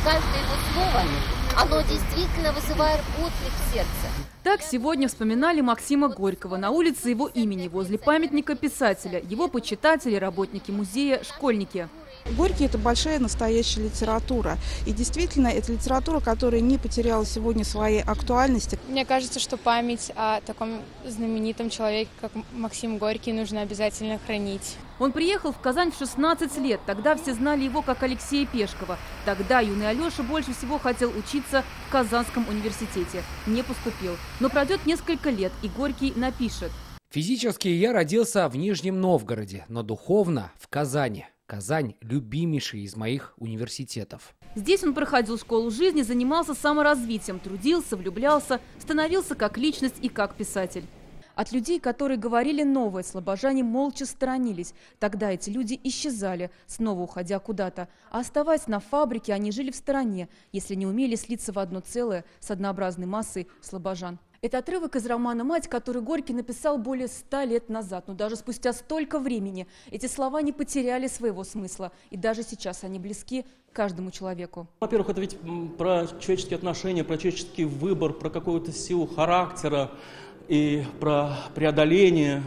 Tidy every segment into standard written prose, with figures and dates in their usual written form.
каждое его слово, оно действительно вызывает отклик в сердце. Так сегодня вспоминали Максима Горького на улице его имени, возле памятника писателя. Его почитатели, работники музея, школьники. Горький – это большая настоящая литература. И действительно, это литература, которая не потеряла сегодня своей актуальности. Мне кажется, что память о таком знаменитом человеке, как Максим Горький, нужно обязательно хранить. Он приехал в Казань в 16 лет. Тогда все знали его как Алексея Пешкова. Тогда юный Алеша больше всего хотел учиться в Казанском университете. Не поступил. Но пройдет несколько лет, и Горький напишет. Физически я родился в Нижнем Новгороде, но духовно в Казани. Казань – любимейший из моих университетов. Здесь он проходил школу жизни, занимался саморазвитием, трудился, влюблялся, становился как личность и как писатель. От людей, которые говорили новое, слобожане молча сторонились. Тогда эти люди исчезали, снова уходя куда-то. А оставаясь на фабрике, они жили в стороне, если не умели слиться в одно целое с однообразной массой слобожан. Это отрывок из романа «Мать», который Горький написал более 100 лет назад. Но даже спустя столько времени эти слова не потеряли своего смысла. И даже сейчас они близки каждому человеку. Во-первых, это ведь про человеческие отношения, про человеческий выбор, про какую-то силу характера, и про преодоление,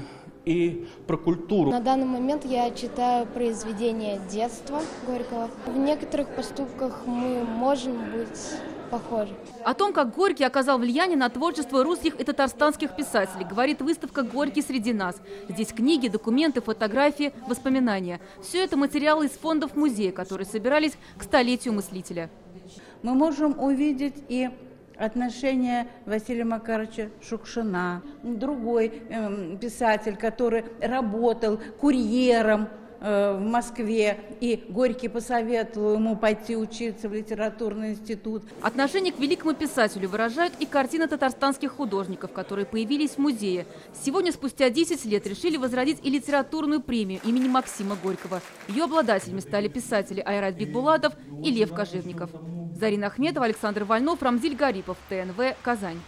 и про культуру. На данный момент я читаю произведения детства Горького. В некоторых поступках мы можем быть похожи. О том, как Горький оказал влияние на творчество русских и татарстанских писателей, говорит выставка «Горький среди нас». Здесь книги, документы, фотографии, воспоминания. Все это материалы из фондов музея, которые собирались к столетию мыслителя. Мы можем увидеть и отношения Василия Макаровича Шукшина, другой писатель, который работал курьером в Москве, и Горький посоветовал ему пойти учиться в литературный институт. Отношение к великому писателю выражают и картины татарстанских художников, которые появились в музее. Сегодня, спустя 10 лет, решили возродить и литературную премию имени Максима Горького. Ее обладателями стали писатели Айрат Бикбулатов и Лев Кожевников. Зарина Ахметова, Александр Вольнов, Рамзиль Гарипов, ТНВ, Казань.